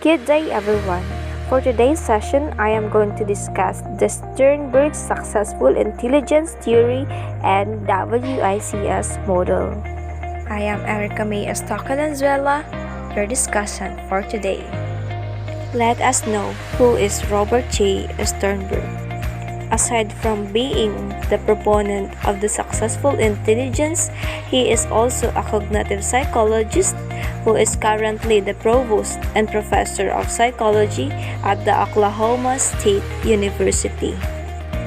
Good day, everyone. For today's session, I am going to discuss the Sternberg Successful Intelligence Theory and WICS model. I am Erica May Estoca Lanzuela, your discussant for today. Let us know who is Robert J. Sternberg. Aside from being the proponent of the successful intelligence, he is also a cognitive psychologist who is currently the provost and professor of psychology at the Oklahoma State University.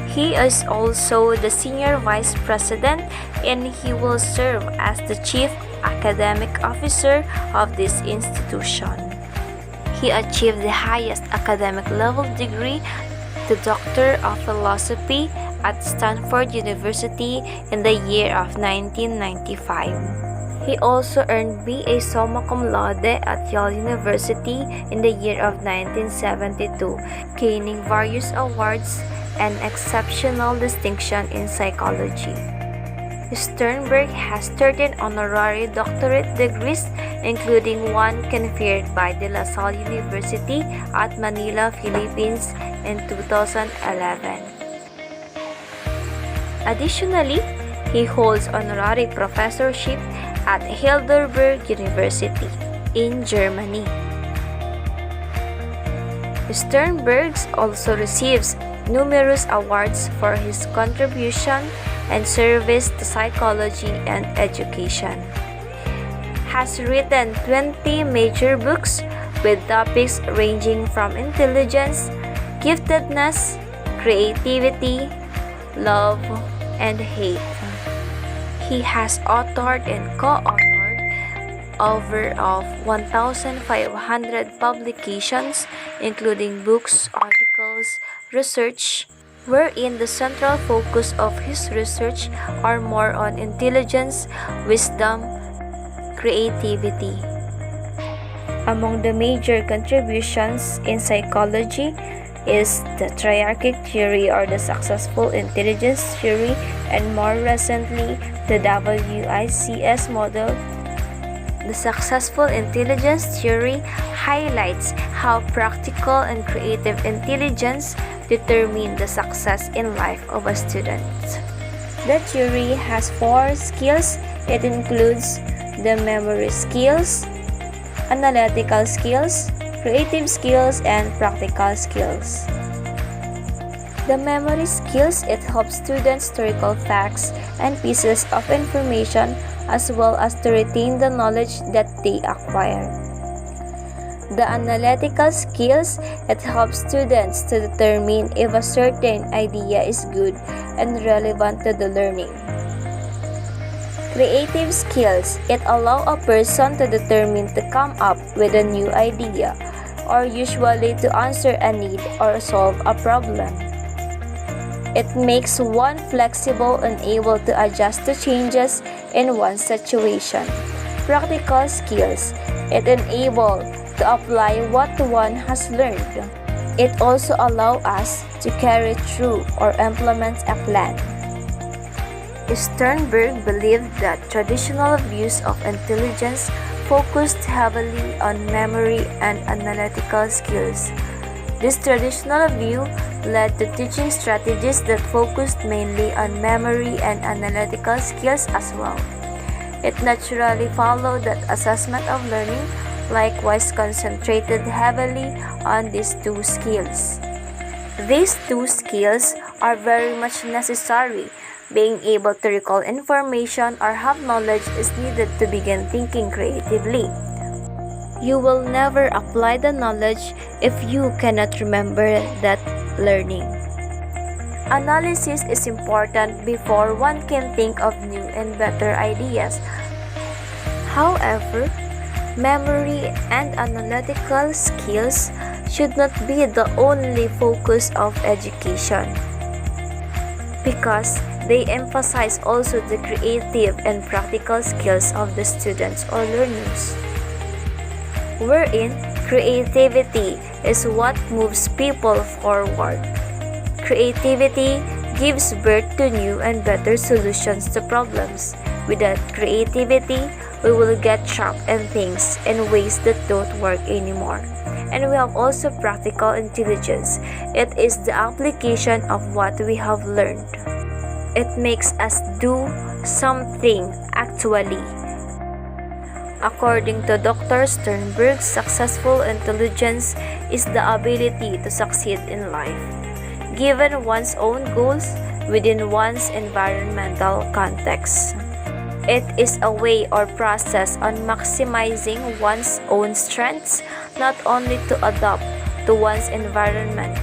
He is also the senior vice president and he will serve as the chief academic officer of this institution. He achieved the highest academic level degree, the Doctor of Philosophy at Stanford University in the year of 1995. He also earned BA Summa Cum Laude at Yale University in the year of 1972, gaining various awards and exceptional distinction in psychology. Sternberg has 13 honorary doctorate degrees, including one conferred by De La Salle University at Manila, Philippines in 2011. Additionally, he holds honorary professorship at Heidelberg University in Germany. Sternberg also receives numerous awards for his contribution and service to psychology and education. Has written 20 major books with topics ranging from intelligence, giftedness, creativity, love, and hate. He has authored and co-authored over 1,500 publications, including books, articles, research, wherein the central focus of his research are more on intelligence, wisdom, creativity. Among the major contributions in psychology is the triarchic theory or the successful intelligence theory, and more recently, the WICS model. The successful intelligence theory highlights how practical and creative intelligence determine the success in life of a student. The theory has 4 skills. It includes the memory skills, analytical skills, creative skills, and practical skills. The memory skills, it helps students to recall facts and pieces of information as well as to retain the knowledge that they acquire. The analytical skills, it helps students to determine if a certain idea is good and relevant to the learning. Creative skills, it allows a person to determine to come up with a new idea or usually to answer a need or solve a problem. It makes one flexible and able to adjust to changes in one situation. Practical skills, it enables to apply what one has learned. It also allows us to carry through or implement a plan. Sternberg believed that traditional views of intelligence focused heavily on memory and analytical skills. This traditional view led to teaching strategies that focused mainly on memory and analytical skills as well. It naturally followed that assessment of learning likewise concentrated heavily on these 2 skills. These 2 skills are very much necessary. Being able to recall information or have knowledge is needed to begin thinking creatively. You will never apply the knowledge if you cannot remember that learning. Analysis is important before one can think of new and better ideas. However, memory and analytical skills should not be the only focus of education, because they emphasize also the creative and practical skills of the students or learners, wherein creativity is what moves people forward. Creativity gives birth to new and better solutions to problems. Without creativity, we will get trapped in things in ways that don't work anymore. And we have also practical intelligence. It is the application of what we have learned. It makes us do something actually. According to Dr. Sternberg, successful intelligence is the ability to succeed in life, given one's own goals within one's environmental context. It is a way or process on maximizing one's own strengths, not only to adapt to one's environment,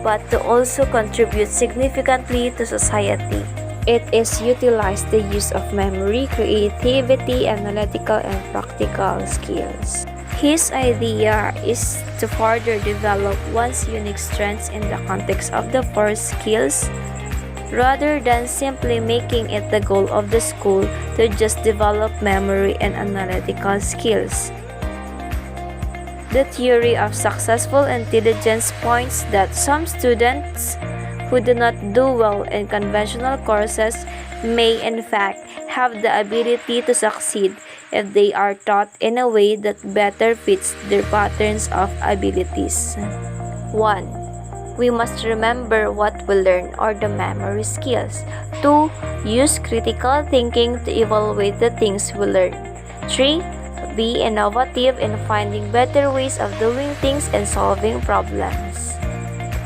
but to also contribute significantly to society. It is utilized the use of memory, creativity, analytical, and practical skills. His idea is to further develop one's unique strengths in the context of the four skills, rather than simply making it the goal of the school to just develop memory and analytical skills. The theory of successful intelligence points that some students who do not do well in conventional courses may in fact have the ability to succeed if they are taught in a way that better fits their patterns of abilities. 1. We must remember what we learn, or the memory skills. 2. Use critical thinking to evaluate the things we learn. 3. Be innovative in finding better ways of doing things and solving problems.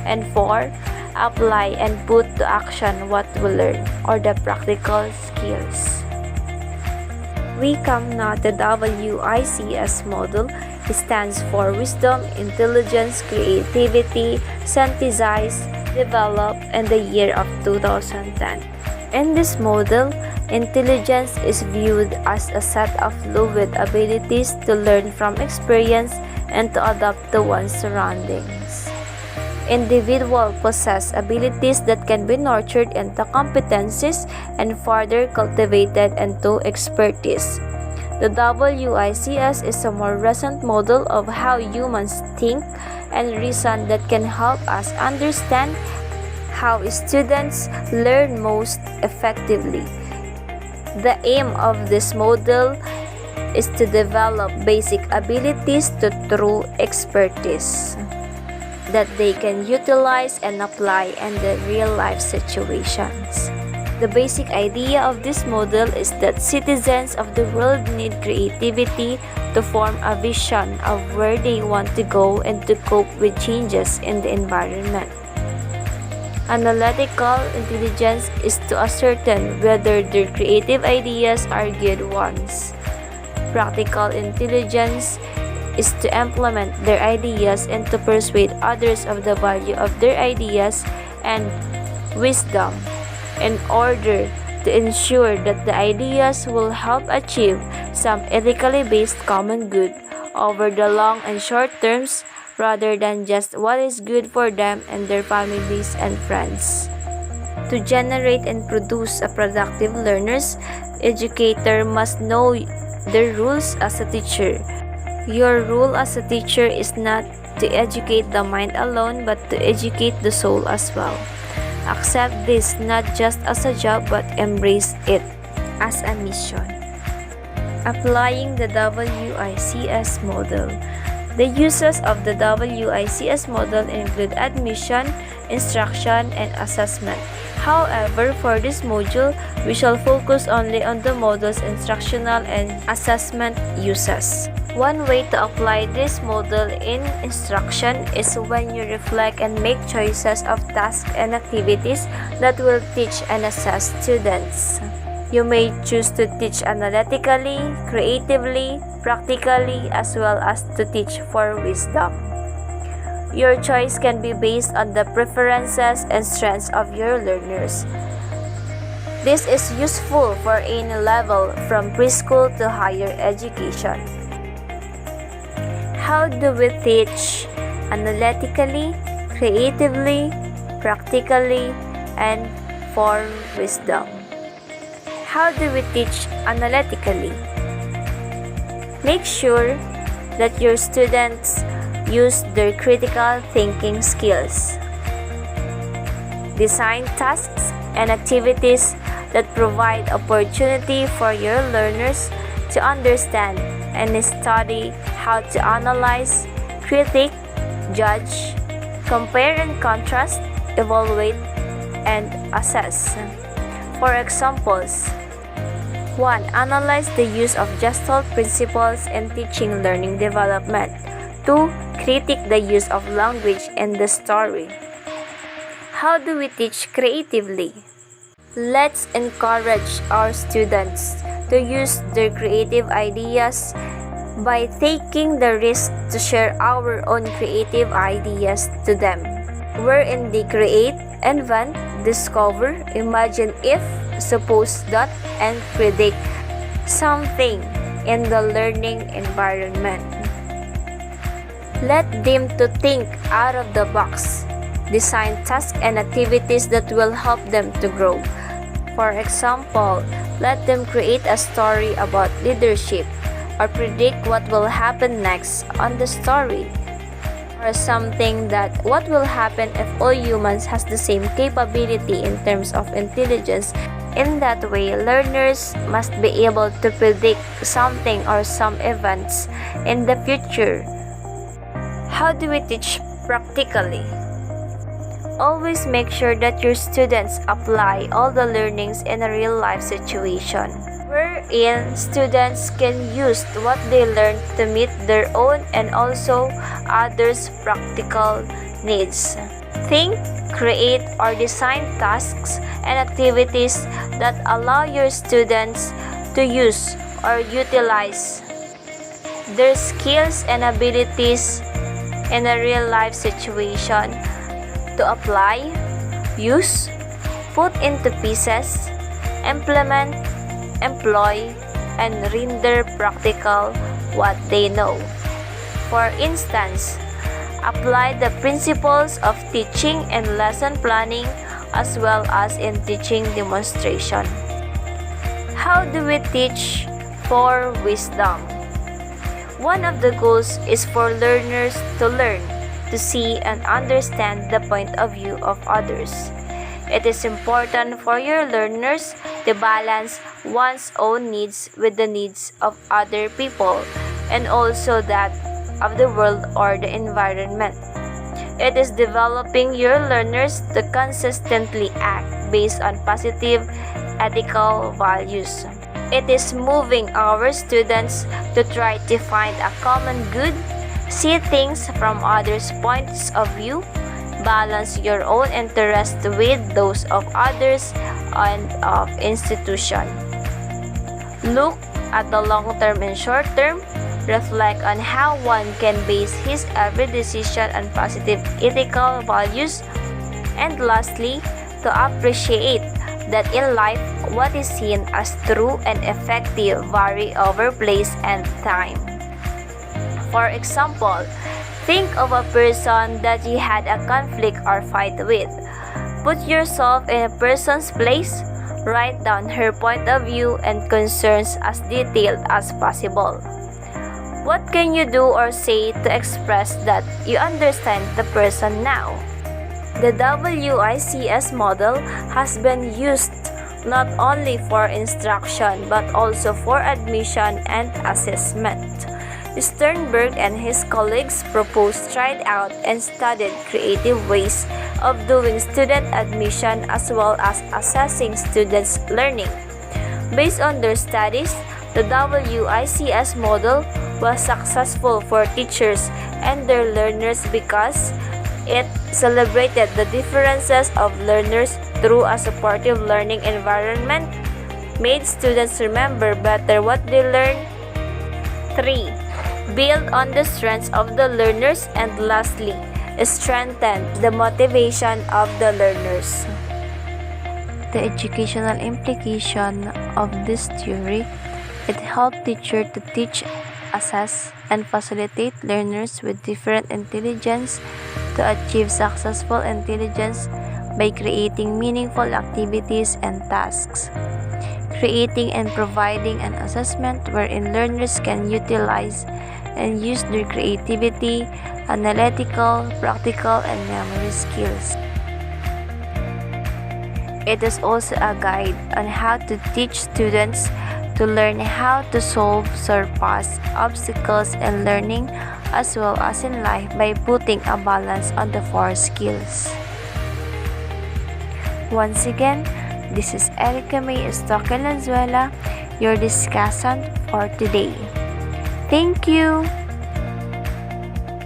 And 4. Apply and put to action what we learn, or the practical skills. We come now to WICS model. It stands for Wisdom, Intelligence, Creativity, Synthesize, Develop, and the year of 2010. In this model, intelligence is viewed as a set of fluid abilities to learn from experience and to adapt to one's surroundings. Individuals possess abilities that can be nurtured into competencies and further cultivated into expertise. The WICS is a more recent model of how humans think and reason that can help us understand how students learn most effectively. The aim of this model is to develop basic abilities to true expertise that they can utilize and apply in the real-life situations. The basic idea of this model is that citizens of the world need creativity to form a vision of where they want to go and to cope with changes in the environment. Analytical intelligence is to ascertain whether their creative ideas are good ones. Practical intelligence is to implement their ideas and to persuade others of the value of their ideas, and wisdom in order to ensure that the ideas will help achieve some ethically based common good over the long and short terms, rather than just what is good for them and their families and friends. To generate and produce a productive learners, educator must know their rules as a teacher. Your role as a teacher is not to educate the mind alone, but to educate the soul as well. Accept this not just as a job, but embrace it as a mission. Applying the WICS model. The uses of the WICS model include admission, instruction, and assessment. However, for this module, we shall focus only on the model's instructional and assessment uses. One way to apply this model in instruction is when you reflect and make choices of tasks and activities that will teach and assess students. You may choose to teach analytically, creatively, practically, as well as to teach for wisdom. Your choice can be based on the preferences and strengths of your learners. This is useful for any level from preschool to higher education. How do we teach analytically, creatively, practically, and for wisdom? How do we teach analytically? Make sure that your students use their critical thinking skills. Design tasks and activities that provide opportunity for your learners to understand and study how to analyze, critique, judge, compare and contrast, evaluate, and assess. For examples, 1. Analyze the use of Gestalt principles in teaching learning development. 2. Critique the use of language in the story. How do we teach creatively? Let's encourage our students to use their creative ideas by taking the risk to share our own creative ideas to them, wherein they create, invent, discover, imagine if, suppose that, and predict something in the learning environment. Let them to think out of the box, design tasks and activities that will help them to grow. For example, let them create a story about leadership or predict what will happen next on the story, or something that what will happen if all humans has the same capability in terms of intelligence. In that way, learners must be able to predict something or some events in the future. How do we teach practically? Always make sure that your students apply all the learnings in a real-life situation, wherein students can use what they learn to meet their own and also others' practical needs. Think, create, or design tasks and activities that allow your students to use or utilize their skills and abilities in a real-life situation to apply, use, put into pieces, implement, employ, and render practical what they know. For instance, apply the principles of teaching and lesson planning as well as in teaching demonstration. How do we teach for wisdom? One of the goals is for learners to learn, to see and understand the point of view of others. It is important for your learners to balance one's own needs with the needs of other people and also that of the world or the environment. It is developing your learners to consistently act based on positive ethical values. It is moving our students to try to find a common good, see things from others' points of view, balance your own interests with those of others and of institution. Look at the long-term and short-term. Reflect on how one can base his every decision on positive ethical values. And lastly, to appreciate that in life, what is seen as true and effective vary over place and time. For example, think of a person that you had a conflict or fight with. Put yourself in a person's place. Write down her point of view and concerns as detailed as possible. What can you do or say to express that you understand the person now? The WICS model has been used not only for instruction but also for admission and assessment. Sternberg and his colleagues proposed, tried out, and studied creative ways of doing student admission as well as assessing students' learning. Based on their studies, the WICS model was successful for teachers and their learners because it celebrated the differences of learners through a supportive learning environment, made students remember better what they learned. 3. Build on the strengths of the learners, and lastly, strengthen the motivation of the learners. The educational implication of this theory, it helped teachers to teach, assess, and facilitate learners with different intelligence to achieve successful intelligence by creating meaningful activities and tasks. Creating and providing an assessment wherein learners can utilize and use their creativity, analytical, practical, and memory skills. It is also a guide on how to teach students to learn how to solve, surpass obstacles in learning as well as in life by putting a balance on the four skills. Once again, this is Erica May Estoque Lanzuela, your discussant for today. Thank you!